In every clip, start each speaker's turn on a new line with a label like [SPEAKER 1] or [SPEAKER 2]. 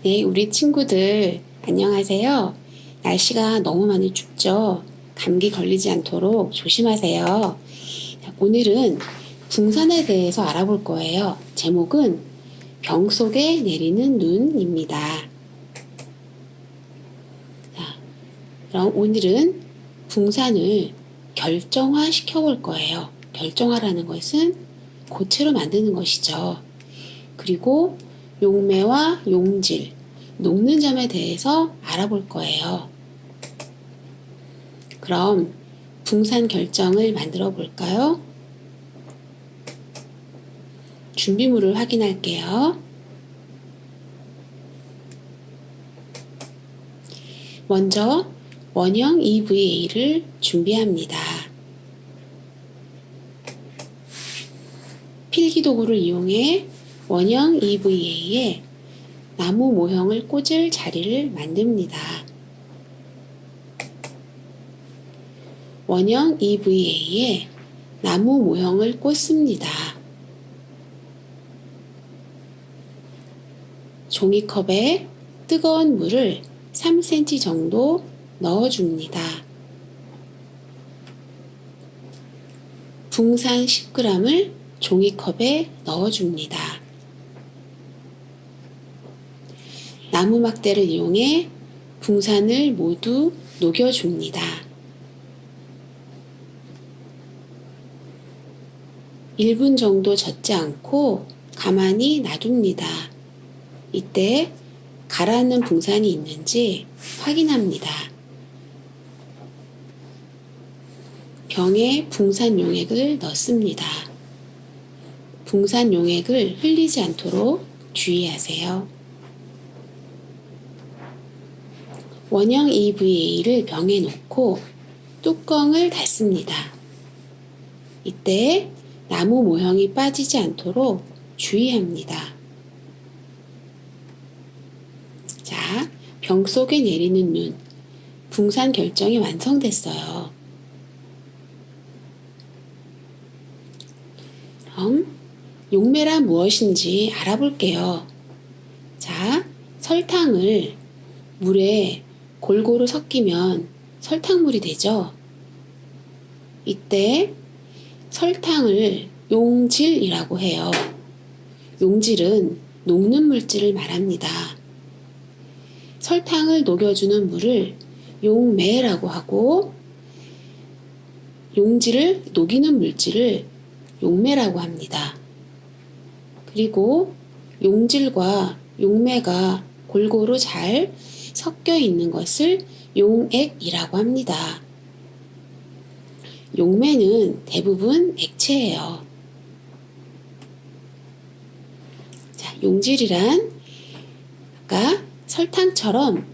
[SPEAKER 1] 네, 우리 친구들 안녕하세요. 날씨가 너무 많이 춥죠? 감기 걸리지 않도록 조심하세요. 자, 오늘은 붕산에 대해서 알아볼 거예요. 제목은 병 속에 내리는 눈입니다. 자, 그럼 오늘은 붕산을 결정화 시켜볼 거예요. 결정화라는 것은 고체로 만드는 것이죠. 그리고 용매와 용질, 녹는 점에 대해서 알아볼 거예요. 그럼 붕산 결정을 만들어 볼까요? 준비물을 확인할게요. 먼저 원형 EVA를 준비합니다. 필기도구를 이용해 원형 EVA에 나무 모형을 꽂을 자리를 만듭니다. 원형 EVA에 나무 모형을 꽂습니다. 종이컵에 뜨거운 물을 3cm 정도 넣어줍니다. 붕산 10g을 종이컵에 넣어줍니다. 나무 막대를 이용해 붕산을 모두 녹여줍니다. 1분 정도 젓지 않고 가만히 놔둡니다. 이때 가라앉는 붕산이 있는지 확인합니다. 병에 붕산 용액을 넣습니다. 붕산 용액을 흘리지 않도록 주의하세요. 원형 EVA를 병에 넣고 뚜껑을 닫습니다. 이때 나무 모형이 빠지지 않도록 주의합니다. 자, 병 속에 내리는 눈, 붕산 결정이 완성됐어요. 그럼 용매란 무엇인지 알아볼게요. 자, 설탕을 물에 골고루 섞이면 설탕물이 되죠. 이때 설탕을 용질이라고 해요. 용질은 녹는 물질을 말합니다. 설탕을 녹여주는 물을 용매라고 하고 용질을 녹이는 물질을 용매라고 합니다. 그리고 용질과 용매가 골고루 잘 섞여 있는 것을 용액이라고 합니다. 용매는 대부분 액체예요. 자, 용질이란 아까 설탕처럼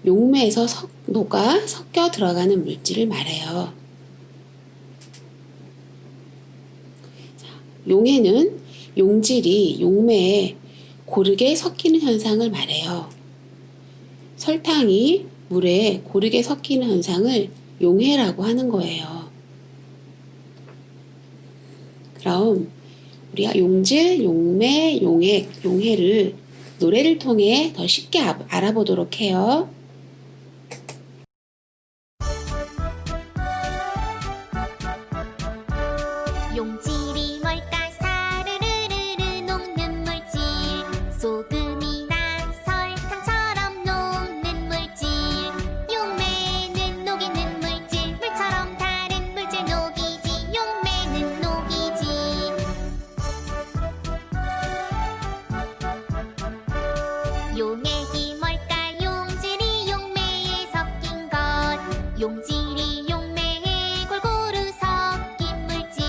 [SPEAKER 1] 용매에서 녹아 섞여 들어가는 물질을 말해요. 자, 용해는 용질이 용매에 고르게 섞이는 현상을 말해요. 설탕이 물에 고르게 섞이는 현상을 용해라고 하는 거예요. 그럼 우리가 용질, 용매, 용액, 용해를 노래를 통해 더 쉽게 알아보도록 해요.
[SPEAKER 2] 용질이 뭘까 사르르르르 녹는 물질 소금이나 설탕처럼 녹는 물질 용매는 녹이는 물질 물처럼 다른 물질 녹이지 용매는 녹이지 용액이 뭘까 용질이 용매에 섞인 것 용질이 용매에 골고루 섞인 물질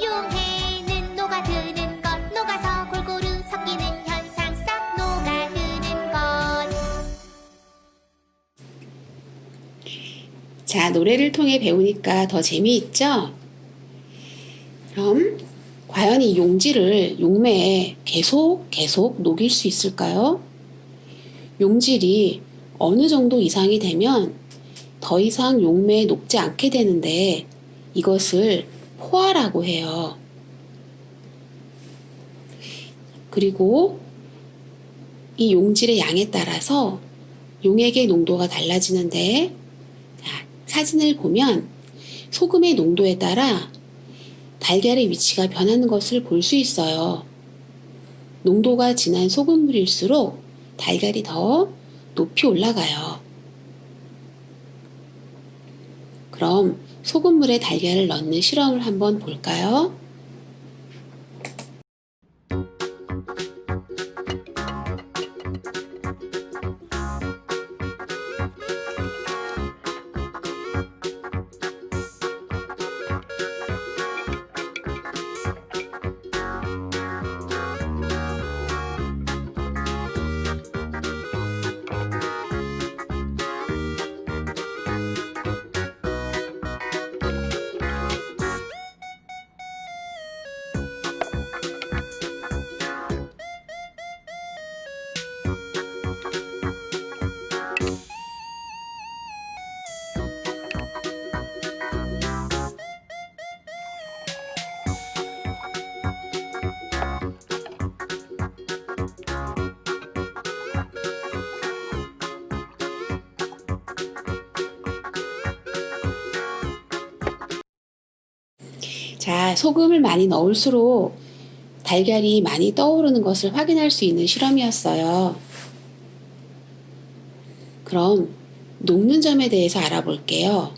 [SPEAKER 2] 용해는 녹아드는 것 녹아서 골고루 섞이는 현상 싹 녹아드는 것
[SPEAKER 1] 자, 노래를 통해 배우니까 더 재미있죠? 그럼 과연 이 용질을 용매에 계속 녹일 수 있을까요? 용질이 어느 정도 이상이 되면 더 이상 용매에 녹지 않게 되는데 이것을 포화라고 해요. 그리고 이 용질의 양에 따라서 용액의 농도가 달라지는데, 자, 사진을 보면 소금의 농도에 따라 달걀의 위치가 변하는 것을 볼 수 있어요. 농도가 진한 소금물일수록 달걀이 더 높이 올라가요. 그럼 소금물에 달걀을 넣는 실험을 한번 볼까요? 자, 소금을 많이 넣을수록 달걀이 많이 떠오르는 것을 확인할 수 있는 실험이었어요. 그럼 녹는 점에 대해서 알아볼게요.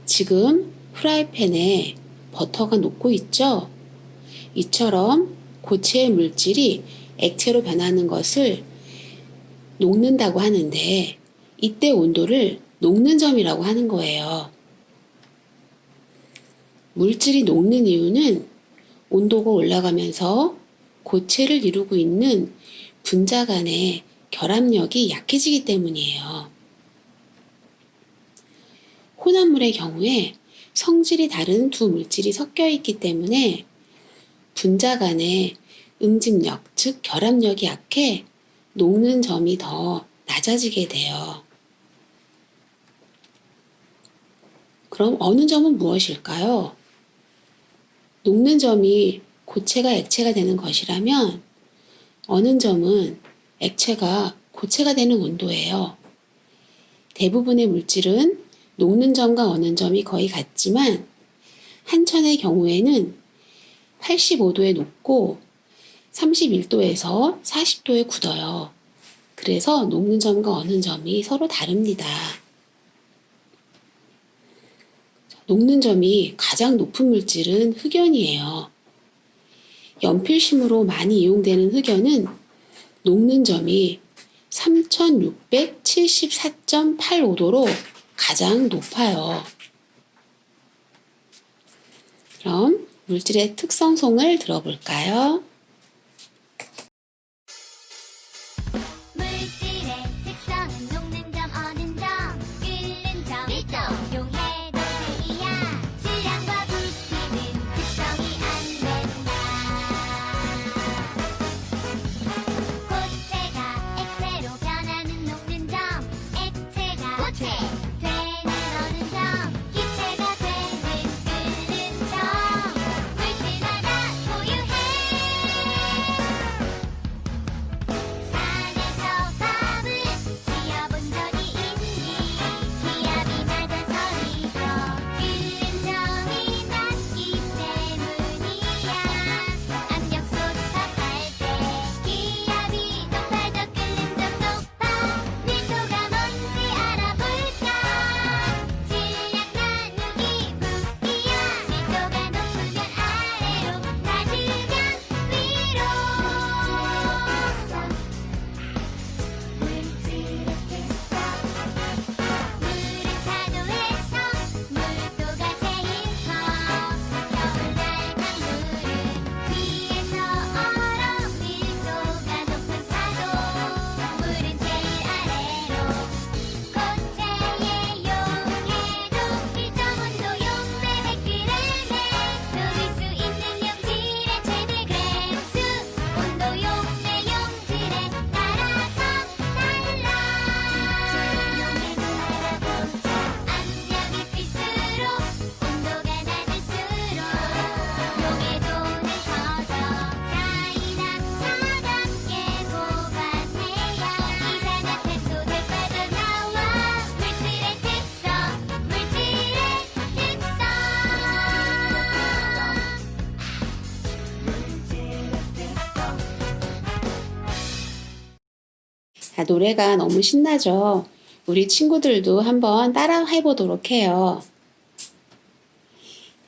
[SPEAKER 1] 지금 프라이팬에 버터가 녹고 있죠? 이처럼 고체의 물질이 액체로 변하는 것을 녹는다고 하는데, 이때 온도를 녹는 점이라고 하는 거예요. 물질이 녹는 이유는 온도가 올라가면서 고체를 이루고 있는 분자 간의 결합력이 약해지기 때문이에요. 혼합물의 경우에 성질이 다른 두 물질이 섞여 있기 때문에 분자 간의 응집력, 즉 결합력이 약해 녹는 점이 더 낮아지게 돼요. 그럼 어느 점은 무엇일까요? 녹는 점이 고체가 액체가 되는 것이라면 어느 점은 액체가 고체가 되는 온도예요. 대부분의 물질은 녹는 점과 어는 점이 거의 같지만 한천의 경우에는 85도에 녹고 31도에서 40도에 굳어요. 그래서 녹는 점과 어는 점이 서로 다릅니다. 녹는 점이 가장 높은 물질은 흑연이에요. 연필심으로 많이 이용되는 흑연은 녹는 점이 3674.85도로 가장 높아요. 그럼 물질의 특성송을 들어볼까요?
[SPEAKER 2] 물질의 특성은 녹는 점, 어는 점, 끓는 점, 밀도, 용해, 높이야. 질량과 부피는 특성이 안 된다. 고체가 액체로 변하는 녹는 점, 액체가 고체 되는 어는 점, 기체가 되는 끓는 점. 물질마다 고유해.
[SPEAKER 1] 자, 노래가 너무 신나죠? 우리 친구들도 한번 따라 해보도록 해요.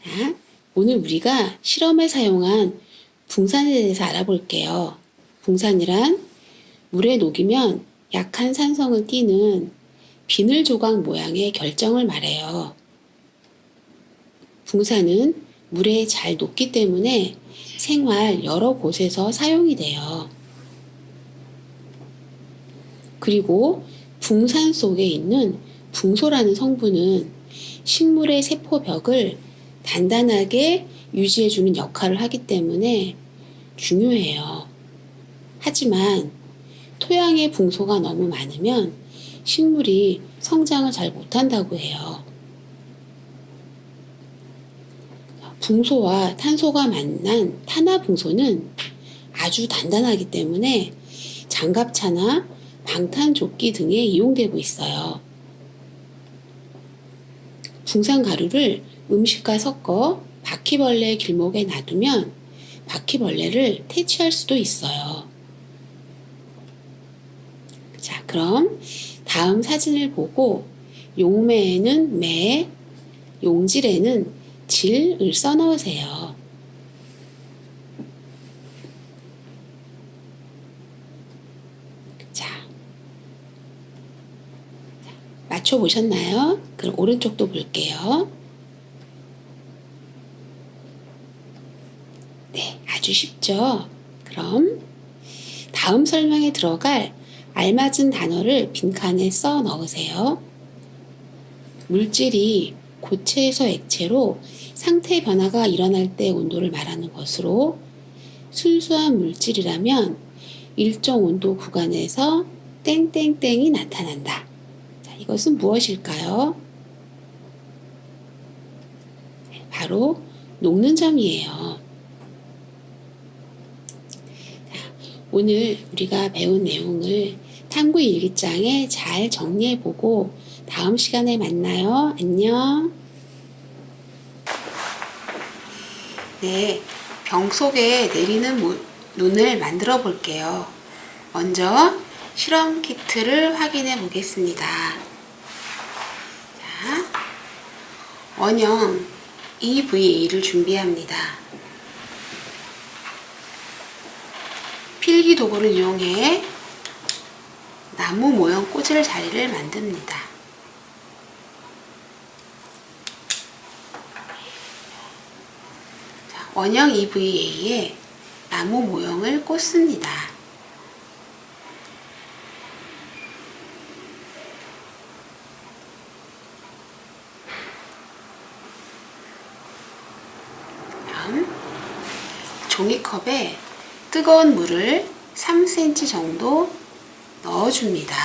[SPEAKER 1] 자, 오늘 우리가 실험에 사용한 붕산에 대해서 알아볼게요. 붕산이란 물에 녹이면 약한 산성을 띠는 비늘 조각 모양의 결정을 말해요. 붕산은 물에 잘 녹기 때문에 생활 여러 곳에서 사용이 돼요. 그리고 붕산 속에 있는 붕소라는 성분은 식물의 세포벽을 단단하게 유지해주는 역할을 하기 때문에 중요해요. 하지만 토양에 붕소가 너무 많으면 식물이 성장을 잘 못한다고 해요. 붕소와 탄소가 만난 탄화붕소는 아주 단단하기 때문에 장갑차나 방탄조끼 등에 이용되고 있어요. 붕산가루를 음식과 섞어 바퀴벌레 길목에 놔두면 바퀴벌레를 퇴치할 수도 있어요. 자, 그럼 다음 사진을 보고 용매에는 매, 용질에는 질을 써넣으세요. 자, 맞춰보셨나요? 그럼 오른쪽도 볼게요. 네, 아주 쉽죠? 그럼 다음 설명에 들어갈 알맞은 단어를 빈칸에 써 넣으세요. 물질이 고체에서 액체로 상태 변화가 일어날 때 온도를 말하는 것으로 순수한 물질이라면 일정 온도 구간에서 땡땡땡이 나타난다. 자, 이것은 무엇일까요? 바로 녹는 점이에요. 자, 오늘 우리가 배운 내용을 탐구 일기장에 잘 정리해보고 다음 시간에 만나요. 안녕. 네, 병 속에 내리는 눈을 만들어 볼게요. 먼저 실험 키트를 확인해 보겠습니다. 자, 원형 EVA를 준비합니다. 필기 도구를 이용해 나무 모형 꽂을 자리를 만듭니다. 원형 EVA에 나무 모형을 꽂습니다. 다음 종이컵에 뜨거운 물을 3cm 정도 넣어줍니다.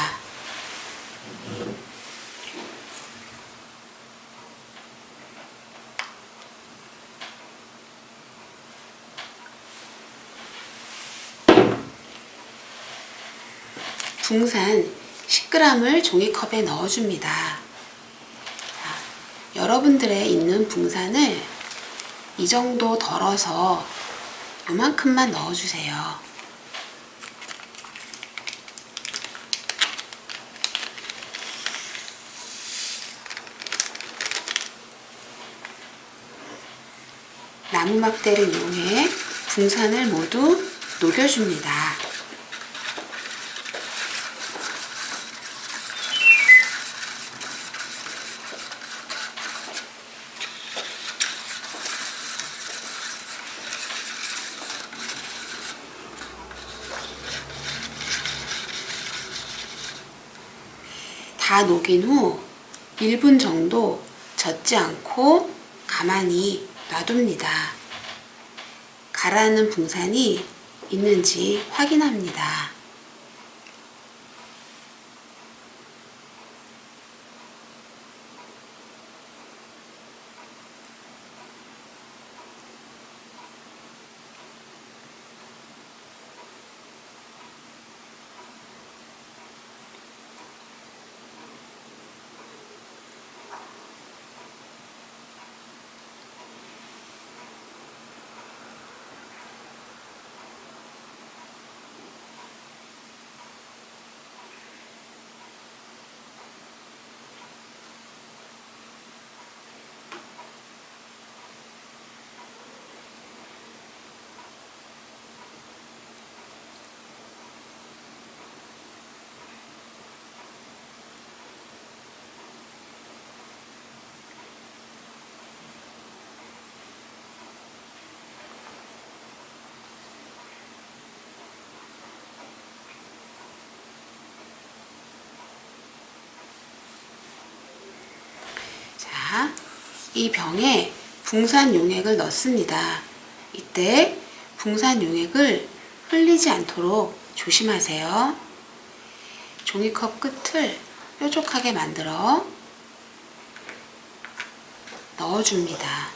[SPEAKER 1] 붕산 10g을 종이컵에 넣어줍니다. 자, 여러분들의 있는 붕산을 이 정도 덜어서 요만큼만 넣어주세요. 나무 막대를 이용해 붕산을 모두 녹여줍니다. 다 녹인 후 1분 정도 젖지 않고 가만히 놔둡니다. 가라앉는 붕산이 있는지 확인합니다. 자, 이 병에 붕산 용액을 넣습니다. 이때 붕산 용액을 흘리지 않도록 조심하세요. 종이컵 끝을 뾰족하게 만들어 넣어줍니다.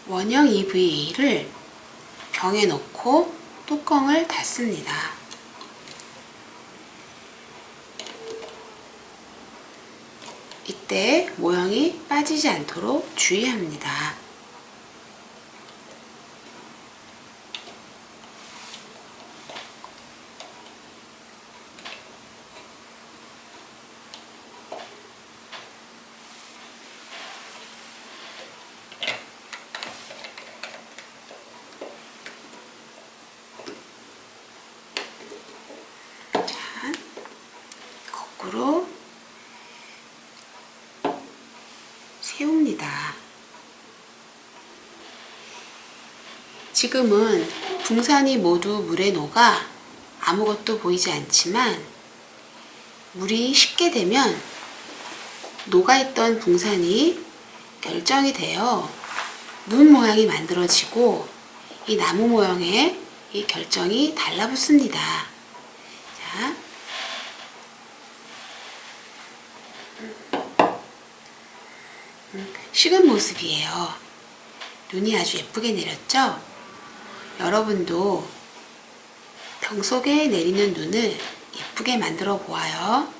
[SPEAKER 1] 원형 EVA를 병에 넣고 뚜껑을 닫습니다. 이때 모형이 빠지지 않도록 주의합니다. 거꾸로 세웁니다. 지금은 붕산이 모두 물에 녹아 아무것도 보이지 않지만 물이 식게 되면 녹아있던 붕산이 결정이 되어 눈 모양이 만들어지고 이 나무 모형에 이 결정이 달라붙습니다. 자, 식은 모습이에요. 눈이 아주 예쁘게 내렸죠? 여러분도 병 속에 내리는 눈을 예쁘게 만들어 보아요.